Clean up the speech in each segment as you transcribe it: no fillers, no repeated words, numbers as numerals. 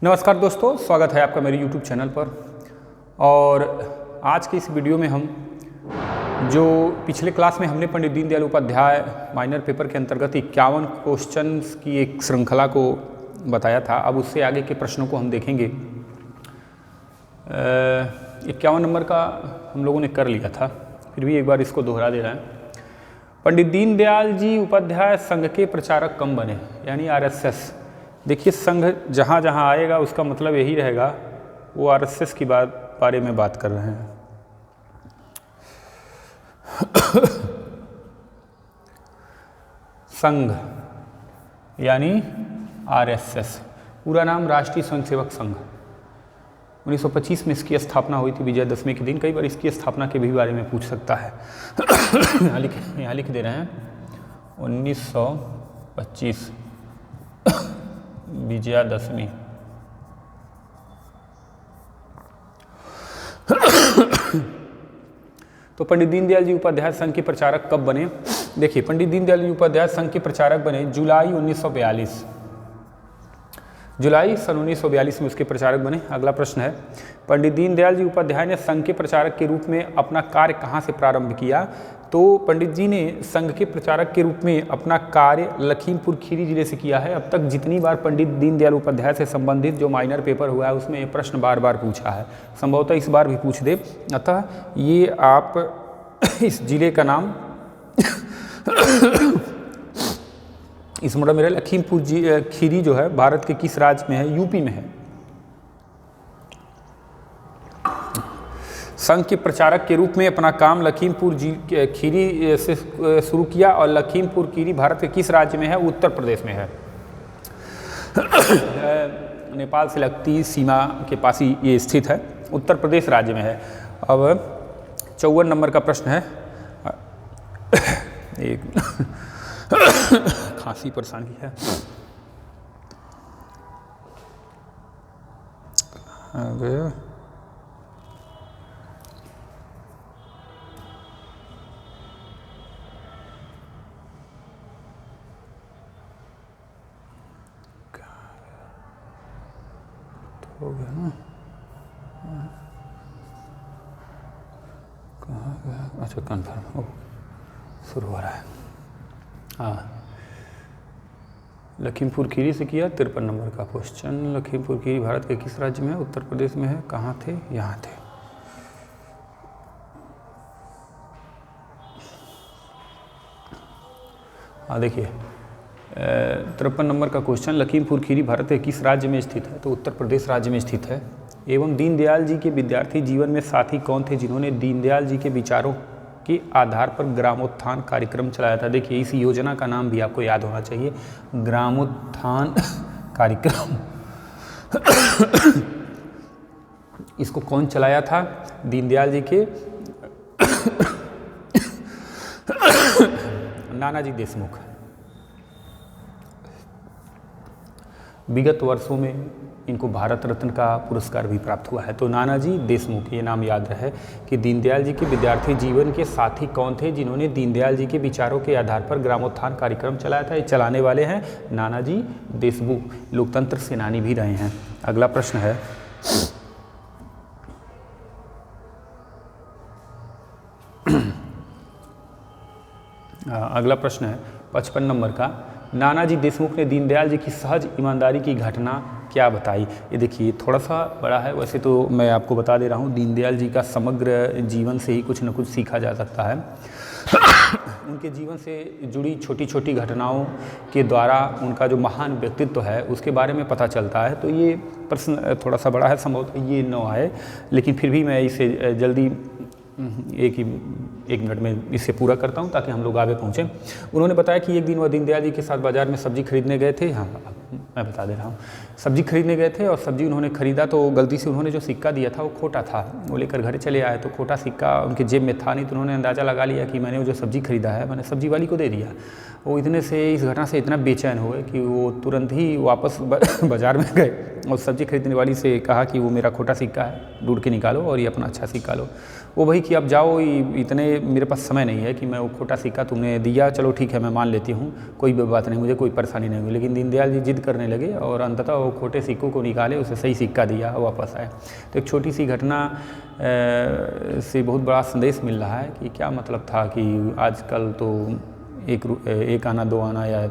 नमस्कार दोस्तों, स्वागत है आपका मेरे YouTube चैनल पर। और आज की इस वीडियो में हम जो पिछले क्लास में हमने पंडित दीनदयाल उपाध्याय माइनर पेपर के अंतर्गत 51 क्वेश्चंस की एक श्रृंखला को बताया था, अब उससे आगे के प्रश्नों को हम देखेंगे। 51 नंबर का हम लोगों ने कर लिया था, फिर भी एक बार इसको दोहरा दे रहे हैं। पंडित दीनदयाल जी उपाध्याय संघ के प्रचारक कब बने, यानी RSS। देखिए, संघ जहाँ जहाँ आएगा उसका मतलब यही रहेगा वो RSS की बारे में बात कर रहे हैं। संघ यानी RSS, पूरा नाम राष्ट्रीय स्वयंसेवक संघ। 1925 में इसकी स्थापना हुई थी, विजयदशमी के दिन। कई बार इसकी स्थापना के भी बारे में पूछ सकता है। यहाँ लिख दे रहे हैं 1925 विजयादशमी। तो पंडित दीनदयाल जी उपाध्याय संघ के प्रचारक कब बने? देखिए, पंडित दीनदयाल जी उपाध्याय संघ के प्रचारक बने जुलाई 1942, जुलाई सन 1942 में उसके प्रचारक बने। अगला प्रश्न है, पंडित दीनदयाल जी उपाध्याय ने संघ के प्रचारक के रूप में अपना कार्य कहाँ से प्रारंभ किया? तो पंडित जी ने संघ के प्रचारक के रूप में अपना कार्य लखीमपुर खीरी जिले से किया है। अब तक जितनी बार पंडित दीनदयाल उपाध्याय से संबंधित जो माइनर पेपर हुआ है उसमें ये प्रश्न बार बार पूछा है, संभवतः इस बार भी पूछ दे। अतः ये आप इस जिले का नाम इस मतलब मेरा लखीमपुर खीरी जो है भारत के किस राज्य में है? यूपी में है। संघ के प्रचारक के रूप में अपना काम लखीमपुर खीरी से शुरू किया और लखीमपुर खीरी भारत के किस राज्य में है? उत्तर प्रदेश में है। नेपाल से लगती सीमा के पास ही ये स्थित है, उत्तर प्रदेश राज्य में है। अब 54 नंबर का प्रश्न है। एक खांसी परेशानी है। हो गया ना? कहाँ गया? अच्छा, कन्फर्म हो, शुरू हो रहा है। हाँ, लखीमपुर खीरी से किया। 53 नंबर का क्वेश्चन, लखीमपुर खीरी भारत के किस राज्य में है? उत्तर प्रदेश में है। कहाँ थे? यहाँ थे। हाँ, देखिए 53 नंबर का क्वेश्चन, लखीमपुर खीरी भारत के किस राज्य में स्थित है? तो उत्तर प्रदेश राज्य में स्थित है। एवं दीनदयाल जी के विद्यार्थी जीवन में साथी कौन थे जिन्होंने दीनदयाल जी के विचारों के आधार पर ग्रामोत्थान कार्यक्रम चलाया था? देखिए, इस योजना का नाम भी आपको याद होना चाहिए, ग्रामोत्थान कार्यक्रम। इसको कौन चलाया था? दीनदयाल जी के नानाजी देशमुख। विगत वर्षों में इनको भारत रत्न का पुरस्कार भी प्राप्त हुआ है। तो नानाजी देशमुख, ये नाम याद रहे कि दीनदयाल जी के विद्यार्थी जीवन के साथी कौन थे जिन्होंने दीनदयाल जी के विचारों के आधार पर ग्रामोत्थान कार्यक्रम चलाया था? ये चलाने वाले हैं नानाजी देशमुख, लोकतंत्र सेनानी भी रहे हैं। अगला प्रश्न है, अगला प्रश्न है 55 नंबर का, नानाजी देशमुख ने दीनदयाल जी की सहज ईमानदारी की घटना क्या बताई? ये देखिए, थोड़ा सा बड़ा है, वैसे तो मैं आपको बता दे रहा हूँ, दीनदयाल जी का समग्र जीवन से ही कुछ न कुछ सीखा जा सकता है। उनके जीवन से जुड़ी छोटी छोटी घटनाओं के द्वारा उनका जो महान व्यक्तित्व है उसके बारे में पता चलता है। तो ये प्रश्न थोड़ा सा बड़ा है, संभवतः ये न आए, लेकिन फिर भी मैं इसे जल्दी एक मिनट में इससे पूरा करता हूं ताकि हम लोग आगे पहुंचें। उन्होंने बताया कि एक दिन वह दीनदयाल जी के साथ बाजार में सब्जी खरीदने गए थे। हाँ, मैं बता दे रहा हूँ, सब्जी खरीदने गए थे और सब्जी उन्होंने खरीदा तो गलती से उन्होंने जो सिक्का दिया था वो खोटा था। वो लेकर घर चले आए तो खोटा सिक्का उनके जेब में था नहीं, तो उन्होंने अंदाज़ा लगा लिया कि मैंने वो जो सब्जी खरीदा है मैंने सब्जी वाली को दे दिया। वो इतने से इस घटना से इतना बेचैन हुए कि वो तुरंत ही वापस बाज़ार में गए और सब्ज़ी खरीदने वाली से कहा कि वो मेरा खोटा सिक्का है, ढूंढ के निकालो और ये अपना अच्छा सिक्का लो। वो वही कि अब जाओ, इतने मेरे पास समय नहीं है कि मैं वो खोटा सिक्का तुमने दिया, चलो ठीक है मैं मान लेती हूँ, कोई बात नहीं, मुझे कोई परेशानी नहीं हुई। लेकिन दीनदयाल जी जिद करने लगे और अंततः वो खोटे सिक्कों को निकाले, उसे सही सिक्का दिया, वापस आए। तो एक छोटी सी घटना से बहुत बड़ा संदेश मिल रहा है कि क्या मतलब था कि आजकल तो एक आना दो आना या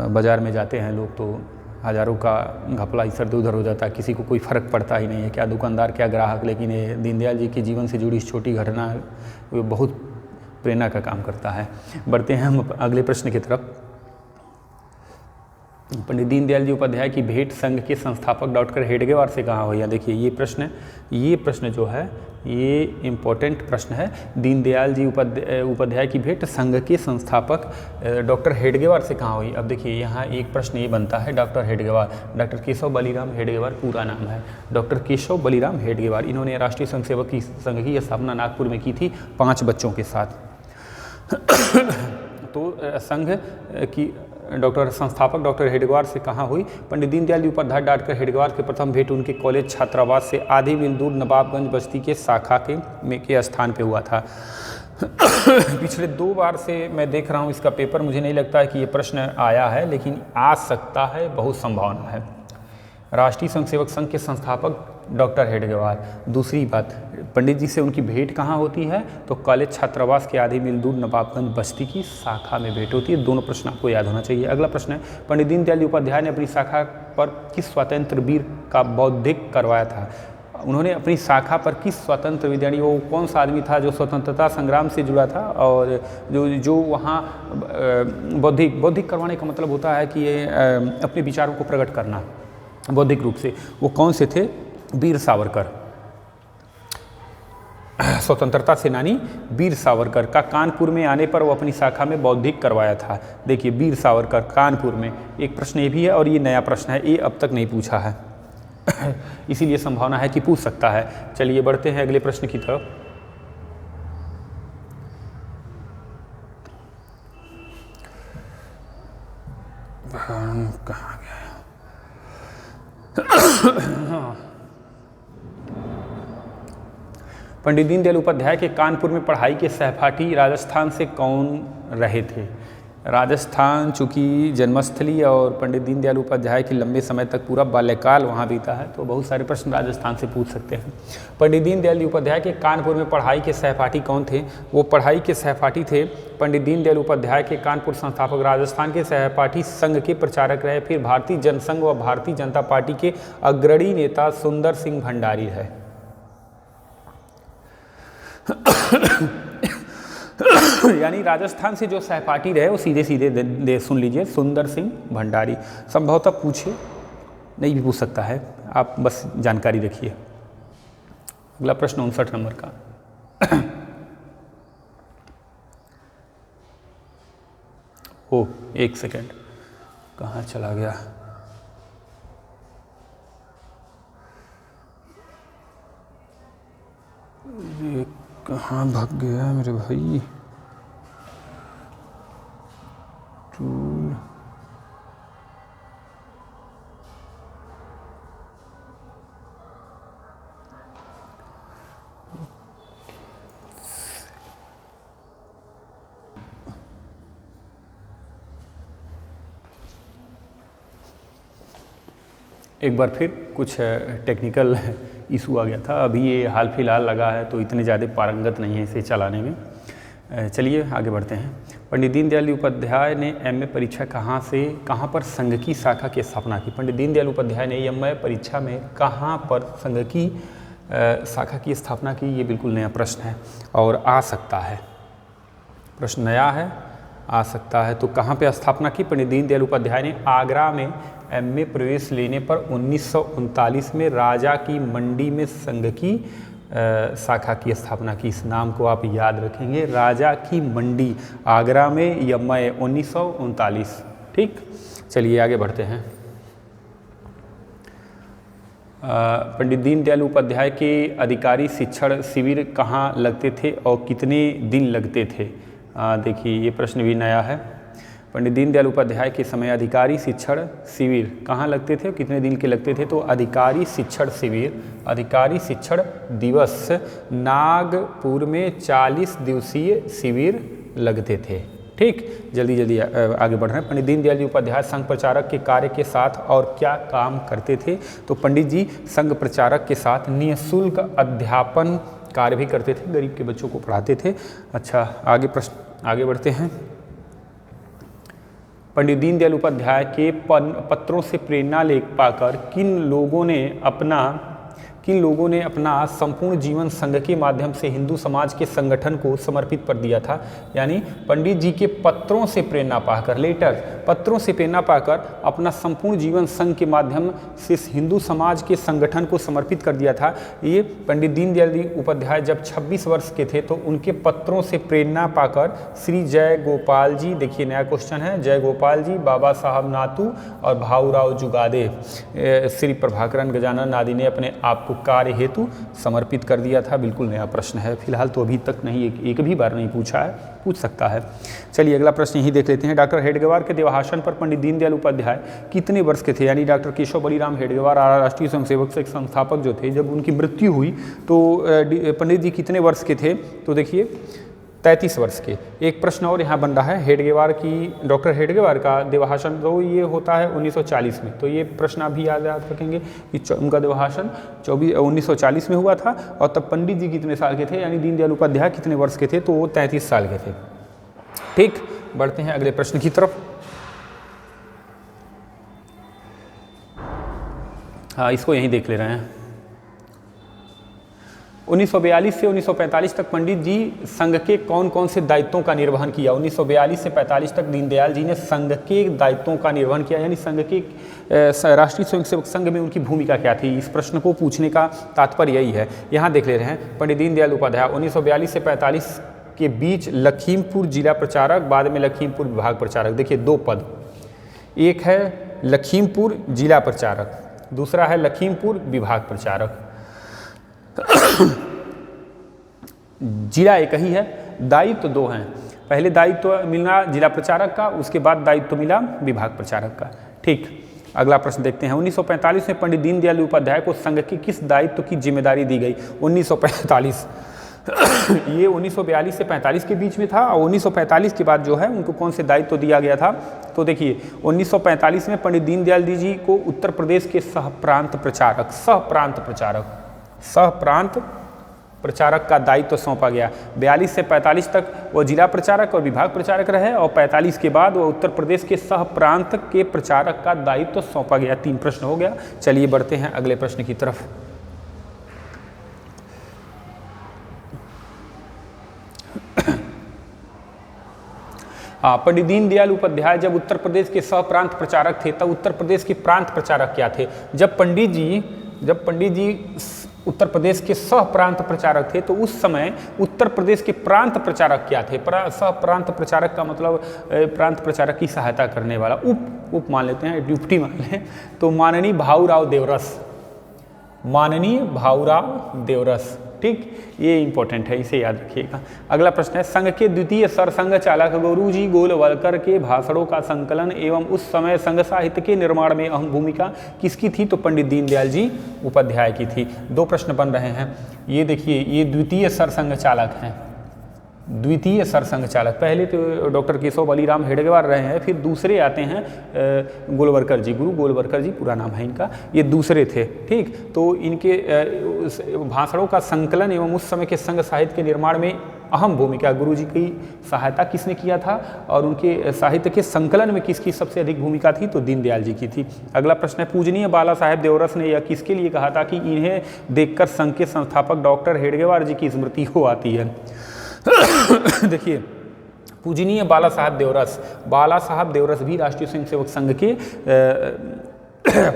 बाज़ार में जाते हैं लोग तो हज़ारों का घपला इधर उधर हो जाता है, किसी को कोई फ़र्क पड़ता ही नहीं है, क्या दुकानदार क्या ग्राहक। लेकिन ये दीनदयाल जी के जीवन से जुड़ी इस छोटी घटना वो बहुत प्रेरणा का काम करता है। बढ़ते हैं हम अगले प्रश्न की तरफ। पंडित दीनदयाल जी उपाध्याय की भेंट संघ के संस्थापक डॉक्टर हेडगेवार से कहाँ हुई है? देखिए ये प्रश्न जो है ये इम्पोर्टेंट प्रश्न है। दीनदयाल जी उपाध्याय की भेंट संघ के संस्थापक डॉक्टर हेडगेवार से कहाँ हुई? अब देखिए यहाँ एक प्रश्न ये बनता है, डॉक्टर हेडगेवार, डॉक्टर केशव बलीराम हेडगेवार पूरा नाम है, डॉक्टर केशव बलीराम हेडगेवार। इन्होंने राष्ट्रीय स्वयंसेवक संघ की स्थापना नागपुर में की थी 5 बच्चों के साथ। तो संघ की संस्थापक डॉक्टर हेडगेवार से कहाँ हुई? पंडित दीनदयाल जी उपाध्याय डॉक्टर हेडगेवार के प्रथम भेंट उनके कॉलेज छात्रावास से आधी मील दूर नवाबगंज बस्ती के शाखा के स्थान पे हुआ था। पिछले 2 बार से मैं देख रहा हूँ इसका पेपर, मुझे नहीं लगता है कि ये प्रश्न आया है, लेकिन आ सकता है, बहुत संभावना है। राष्ट्रीय स्वयंसेवक संघ के संस्थापक डॉक्टर हेडगेवार। दूसरी बात, पंडित जी से उनकी भेंट कहाँ होती है? तो कॉलेज छात्रावास के आधी मील दूर नवाबगंज बस्ती की शाखा में भेंट होती है। दोनों प्रश्न आपको याद होना चाहिए। अगला प्रश्न है, पंडित दीनदयाल जी उपाध्याय ने अपनी शाखा पर किस स्वतंत्र वीर का बौद्धिक करवाया था? उन्होंने अपनी शाखा पर किस स्वतंत्र वीर, यानी वो कौन सा आदमी था जो स्वतंत्रता संग्राम से जुड़ा था और जो वहाँ बौद्धिक करवाने का मतलब होता है कि ये अपने विचारों को प्रकट करना बौद्धिक रूप से, वो कौन से थे? वीर सावरकर, स्वतंत्रता सेनानी वीर सावरकर का कानपुर में आने पर वो अपनी शाखा में बौद्धिक करवाया था। देखिए वीर सावरकर कानपुर में, एक प्रश्न ये भी है और ये नया प्रश्न है, ये अब तक नहीं पूछा है इसीलिए संभावना है कि पूछ सकता है। चलिए बढ़ते हैं अगले प्रश्न की तरफ। कहाँ गया? पंडित दीनदयाल उपाध्याय के कानपुर में पढ़ाई के सहपाठी राजस्थान से कौन रहे थे? राजस्थान चूँकि जन्मस्थली और पंडित दीनदयाल उपाध्याय की लंबे समय तक पूरा बाल्यकाल वहाँ बीता है, तो बहुत सारे प्रश्न राजस्थान से पूछ सकते हैं। पंडित दीनदयाल उपाध्याय के कानपुर में पढ़ाई के सहपाठी कौन थे? वो पढ़ाई के सहपाठी थे पंडित दीनदयाल उपाध्याय के कानपुर संस्थापक राजस्थान के सहपाठी संघ के प्रचारक रहे, फिर भारतीय जनसंघ व भारतीय जनता पार्टी के अग्रणी नेता सुंदर सिंह भंडारी है। यानी राजस्थान से जो सहपाठी रहे वो सीधे सीधे सुन लीजिए, सुंदर सिंह भंडारी। संभवतः पूछे, नहीं भी पूछ सकता है, आप बस जानकारी रखिए। अगला प्रश्न 59 नंबर का। ओ एक सेकेंड, कहाँ चला गया? ये कहाँ भाग गया मेरे भाई? एक बार फिर कुछ टेक्निकल इशू आ गया था, अभी ये हाल फिलहाल लगा है तो इतने ज़्यादा पारंगत नहीं है इसे चलाने में। चलिए आगे बढ़ते हैं। पंडित दीनदयाल उपाध्याय ने एमए परीक्षा कहाँ पर संघ की शाखा की स्थापना की? पंडित दीनदयाल उपाध्याय ने एमए परीक्षा में कहाँ पर संघ की शाखा की स्थापना की? ये बिल्कुल नया प्रश्न है और आ सकता है, प्रश्न नया है, आ सकता है। तो कहाँ पे स्थापना की? पंडित दीनदयाल उपाध्याय ने आगरा में एमए प्रवेश लेने पर 1939 में राजा की मंडी में संघ की शाखा की स्थापना की। इस नाम को आप याद रखेंगे, राजा की मंडी, आगरा में मई 1939। ठीक, चलिए आगे बढ़ते हैं। पंडित दीनदयाल उपाध्याय के अधिकारी शिक्षण शिविर कहाँ लगते थे और कितने दिन लगते थे? देखिए ये प्रश्न भी नया है। पंडित दीनदयाल उपाध्याय के समय अधिकारी शिक्षण शिविर कहाँ लगते थे, कितने दिन के लगते थे? तो अधिकारी शिक्षण दिवस नागपुर में 40 दिवसीय शिविर लगते थे। ठीक, जल्दी जल्दी आगे बढ़ रहे हैं। पंडित दीनदयाल जी उपाध्याय संघ प्रचारक के कार्य के साथ और क्या काम करते थे? तो पंडित जी संघ प्रचारक के साथ निःशुल्क अध्यापन कार्य भी करते थे, गरीब के बच्चों को पढ़ाते थे। अच्छा, आगे बढ़ते हैं। पंडित दीनदयाल उपाध्याय के पत्रों से प्रेरणा ले पाकर किन लोगों ने अपना संपूर्ण जीवन संघ के माध्यम से हिंदू समाज के संगठन को समर्पित कर दिया था? यानी पंडित जी के पत्रों से प्रेरणा पाकर अपना संपूर्ण जीवन संघ के माध्यम से हिंदू समाज के संगठन को समर्पित कर दिया था। ये पंडित दीनदयाल जी उपाध्याय जब 26 वर्ष के थे तो उनके पत्रों से प्रेरणा पाकर श्री जय गोपाल जी, देखिए नया क्वेश्चन है, जय गोपाल जी, बाबा साहब नातू और भाऊराव जुगादे, श्री प्रभाकरन गजानन आदि ने अपने आप को कार्य हेतु समर्पित कर दिया था। बिल्कुल नया प्रश्न है, फिलहाल तो अभी तक नहीं, एक भी बार नहीं पूछा है, पूछ सकता है। चलिए अगला प्रश्न यही देख लेते हैं। डॉक्टर हेडगेवार के देहावसान पर पंडित दीनदयाल उपाध्याय कितने वर्ष के थे? यानी डॉक्टर केशव बलीराम हेडगेवार राष्ट्रीय स्वयंसेवक संघ संस्थापक जो थे, जब उनकी मृत्यु हुई तो पंडित जी कितने वर्ष के थे? तो देखिए 33 वर्ष के। एक प्रश्न और यहाँ बन रहा है, डॉक्टर हेडगेवार का देहावसान तो ये होता है 1940 में, तो ये प्रश्न अभी याद रखेंगे कि उनका देहावसान 1940 में हुआ था। और तब पंडित जी कितने साल के थे, यानी दीनदयाल उपाध्याय कितने वर्ष के थे? तो वो 33 साल के थे। ठीक, बढ़ते हैं अगले प्रश्न की तरफ। हाँ, इसको यहीं देख ले रहे हैं। 1942 से 1945 तक पंडित जी संघ के कौन कौन से दायित्वों का निर्वहन किया? 1942 से 45 तक दीनदयाल जी ने संघ के दायित्वों का निर्वहन किया, यानी संघ के राष्ट्रीय स्वयंसेवक संघ में उनकी भूमिका क्या थी? इस प्रश्न को पूछने का तात्पर्य यही है। यहाँ देख ले रहे हैं, पंडित दीनदयाल उपाध्याय 1942 से 45 के बीच लखीमपुर जिला प्रचारक, बाद में लखीमपुर विभाग प्रचारक। देखिए 2 पद, एक है लखीमपुर जिला प्रचारक, दूसरा है लखीमपुर विभाग प्रचारक। जिला एक ही है, दायित्व 2 हैं। पहले दायित्व मिला जिला प्रचारक का, उसके बाद दायित्व मिला विभाग प्रचारक का। ठीक, अगला प्रश्न देखते हैं। 1945 में पंडित दीनदयाल उपाध्याय को संघ के किस दायित्व की जिम्मेदारी दी गई? 1945 ये 1942 से 45 के बीच में था, और 1945 के बाद जो है उनको कौन से दायित्व दिया गया था? तो देखिए 1945 में पंडित दीनदयाल जी को उत्तर प्रदेश के सह प्रांत प्रचारक का दायित्व सौंपा गया। 42 से 45 तक वो जिला प्रचारक और विभाग प्रचारक रहे, और 45 के बाद वो उत्तर प्रदेश के सह प्रांत के प्रचारक का दायित्व सौंपा गया। 3 प्रश्न हो गया। चलिए बढ़ते हैं अगले प्रश्न की तरफ। पंडित दीनदयाल उपाध्याय जब उत्तर प्रदेश के सह प्रांत प्रचारक थे, तब उत्तर प्रदेश के प्रांत प्रचारक क्या थे? जब पंडित जी उत्तर प्रदेश के सह प्रांत प्रचारक थे, तो उस समय उत्तर प्रदेश के प्रांत प्रचारक क्या थे? सह प्रांत प्रचारक का मतलब प्रांत प्रचारक की सहायता करने वाला, उप मान लेते हैं, डिप्टी मान लें, तो माननीय भाऊराव देवरस। ठीक, ये इंपॉर्टेंट है, इसे याद रखिएगा। अगला प्रश्न है, संघ के द्वितीय सरसंघ चालक गुरुजी गोलवलकर के भाषणों का संकलन एवं उस समय संघ साहित्य के निर्माण में अहम भूमिका किसकी थी? तो पंडित दीनदयाल जी उपाध्याय की थी। 2 प्रश्न बन रहे हैं। ये देखिए, ये द्वितीय सरसंघ चालक हैं, द्वितीय सरसंघ चालक। पहले तो डॉक्टर केशव बलीराम हेडगेवार रहे हैं, फिर दूसरे आते हैं गोलवलकर जी, गुरु गोलवलकर जी पूरा नाम है इनका, ये दूसरे थे। ठीक, तो इनके भाषणों का संकलन एवं उस समय के संघ साहित्य के निर्माण में अहम भूमिका, गुरुजी की सहायता किसने किया था, और उनके साहित्य के संकलन में किसकी सबसे अधिक भूमिका थी? तो दीनदयाल जी की थी। अगला प्रश्न है, पूजनीय बाला साहेब देवरस ने यह किसके लिए कहा था कि इन्हें देखकर संघ के संस्थापक डॉक्टर हेडगेवार जी की स्मृति हो आती है? देखिए, पूजनीय बाला साहब देवरस भी राष्ट्रीय स्वयंसेवक संघ के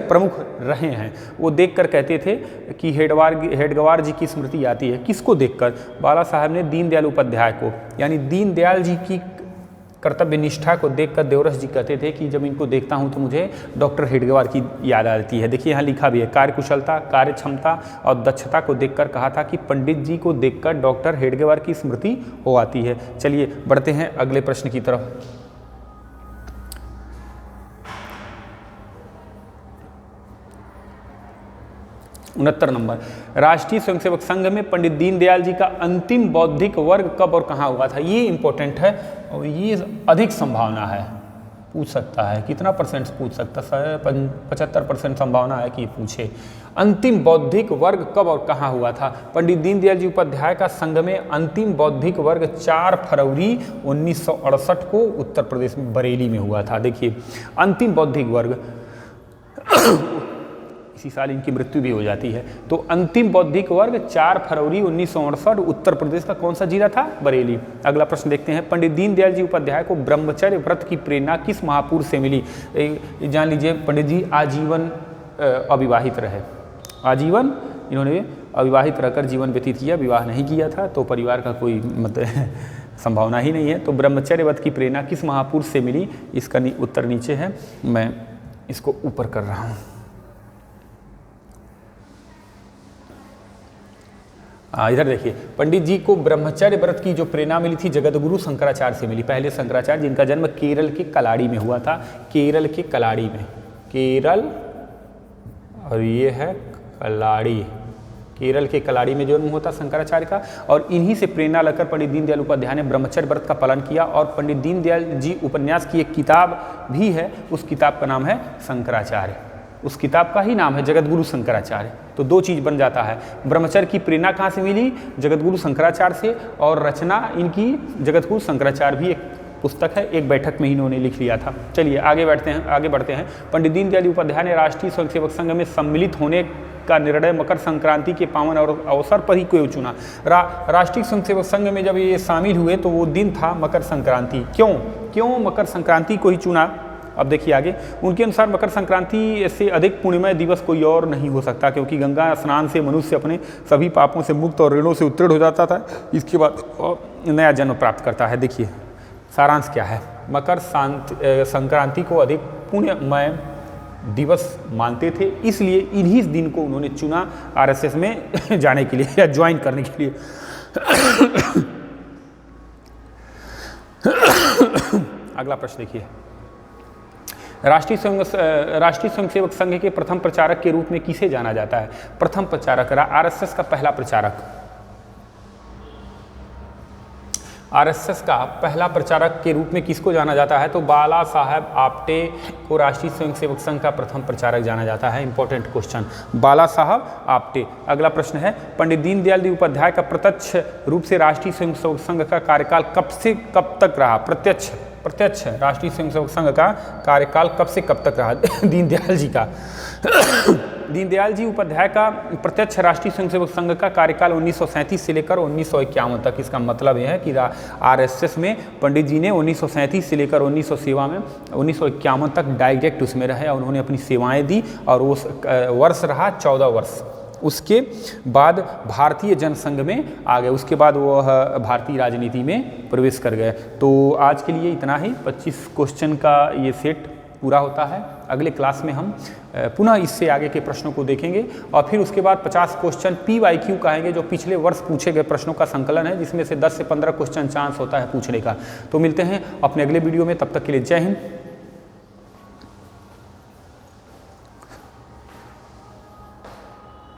प्रमुख रहे हैं। वो देखकर कहते थे कि हेडगेवार जी की स्मृति आती है। किसको देखकर? बाला साहब ने दीनदयाल उपाध्याय को, यानी दीनदयाल जी की कर्तव्य निष्ठा को देखकर देवरस जी कहते थे कि जब इनको देखता हूं तो मुझे डॉक्टर हेडगेवार की याद आती है। देखिए यहाँ लिखा भी है, कार्यकुशलता, कार्य क्षमता और दक्षता को देखकर कहा था कि पंडित जी को देखकर डॉक्टर हेडगेवार की स्मृति हो आती है। चलिए बढ़ते हैं अगले प्रश्न की तरफ। 69 नंबर, राष्ट्रीय स्वयंसेवक संघ में पंडित दीनदयाल जी का अंतिम बौद्धिक वर्ग कब और कहाँ हुआ था? ये इंपॉर्टेंट है और ये अधिक संभावना है, पूछ सकता है। कितना परसेंट पूछ सकता है? 75% संभावना है कि पूछे। अंतिम बौद्धिक वर्ग कब और कहाँ हुआ था? पंडित दीनदयाल जी उपाध्याय का संघ में अंतिम बौद्धिक वर्ग 4 फरवरी 1968 को उत्तर प्रदेश में बरेली में हुआ था। देखिए अंतिम बौद्धिक वर्ग इसी साल इनकी मृत्यु भी हो जाती है। तो अंतिम बौद्धिक वर्ग 4 फरवरी 1968 उत्तर प्रदेश का कौन सा जिला था? बरेली। अगला प्रश्न देखते हैं, पंडित दीनदयाल जी उपाध्याय को ब्रह्मचर्य व्रत की प्रेरणा किस महापुरुष से मिली? जान लीजिए, पंडित जी आजीवन अविवाहित रहे, आजीवन इन्होंने अविवाहित रहकर जीवन व्यतीत किया, विवाह नहीं किया था, तो परिवार का कोई मतलब संभावना ही नहीं है। तो ब्रह्मचर्य व्रत की प्रेरणा किस महापुरुष से मिली? इसका उत्तर नीचे है, मैं इसको ऊपर कर रहा हूँ। इधर देखिए, पंडित जी को ब्रह्मचर्य व्रत की जो प्रेरणा मिली थी जगतगुरु शंकराचार्य से मिली। पहले शंकराचार्य जिनका जन्म केरल के कलाड़ी में हुआ था, केरल के कलाड़ी में, केरल और ये है कलाड़ी, केरल के कलाड़ी में जन्म होता शंकराचार्य का। और इन्हीं से प्रेरणा लेकर पंडित दीनदयाल उपाध्याय ने ब्रह्मचर्य व्रत का पालन किया। और पंडित दीनदयाल जी उपन्यास की एक किताब भी है, उस किताब का नाम है शंकराचार्य, उस किताब का ही नाम है जगतगुरु शंकराचार्य। तो दो चीज़ बन जाता है, ब्रह्मचर्य की प्रेरणा कहाँ से मिली? जगतगुरु शंकराचार्य से, और रचना इनकी जगतगुरु शंकराचार्य भी एक पुस्तक है, एक बैठक में इन्होंने लिख लिया था। चलिए आगे बढ़ते हैं। पंडित दीनदयाल उपाध्याय ने राष्ट्रीय स्वयंसेवक संघ में सम्मिलित होने का निर्णय मकर संक्रांति के पावन अवसर पर ही क्यों चुना? राष्ट्रीय स्वयंसेवक संघ में जब ये शामिल हुए तो वो दिन था मकर संक्रांति। क्यों मकर संक्रांति को ही चुना? अब देखिए आगे, उनके अनुसार मकर संक्रांति से अधिक पुण्यमय दिवस कोई और नहीं हो सकता, क्योंकि गंगा स्नान से मनुष्य अपने सभी पापों से मुक्त और ऋणों से उत्तीर्ण हो जाता था, इसके बाद नया जन्म प्राप्त करता है। देखिए सारांश क्या है, मकर संक्रांति को अधिक पुण्यमय दिवस मानते थे, इसलिए इन्हीं दिन को उन्होंने चुना आरएसएस में जाने के लिए या ज्वाइन करने के लिए। अगला प्रश्न देखिए, राष्ट्रीय स्वयंसेवक संघ के प्रथम प्रचारक के रूप में किसे जाना जाता है? प्रथम प्रचारक, आरएसएस का पहला प्रचारक, आरएसएस का पहला प्रचारक के रूप में किसको जाना जाता है? तो बाला साहब आप्टे को राष्ट्रीय स्वयंसेवक संघ का प्रथम प्रचारक जाना जाता है। इंपॉर्टेंट क्वेश्चन, बाला साहब आप्टे। अगला प्रश्न है, पंडित दीनदयाल जी उपाध्याय का प्रत्यक्ष रूप से राष्ट्रीय स्वयंसेवक संघ का कार्यकाल कब से कब तक रहा? प्रत्यक्ष राष्ट्रीय स्वयंसेवक संघ का कार्यकाल कब से कब तक रहा? दीनदयाल जी का दीनदयाल जी उपाध्याय का प्रत्यक्ष राष्ट्रीय स्वयंसेवक संघ का कार्यकाल 1937 से लेकर 1951 तक। इसका मतलब यह है कि आरएसएस में पंडित जी ने 1937 से लेकर 1951 तक डायरेक्ट उसमें रहे और उन्होंने अपनी सेवाएं दी, और वो वर्ष रहा 14 वर्ष। उसके बाद भारतीय जनसंघ में आ गए, उसके बाद वो भारतीय राजनीति में प्रवेश कर गए। तो आज के लिए इतना ही, 25 क्वेश्चन का ये सेट पूरा होता है। अगले क्लास में हम पुनः इससे आगे के प्रश्नों को देखेंगे और फिर उसके बाद 50 क्वेश्चन PYQ कहेंगे, जो पिछले वर्ष पूछे गए प्रश्नों का संकलन है, जिसमें से 10 से 15 क्वेश्चन चांस होता है पूछने का। तो मिलते हैं अपने अगले वीडियो में, तब तक के लिए जय हिंद।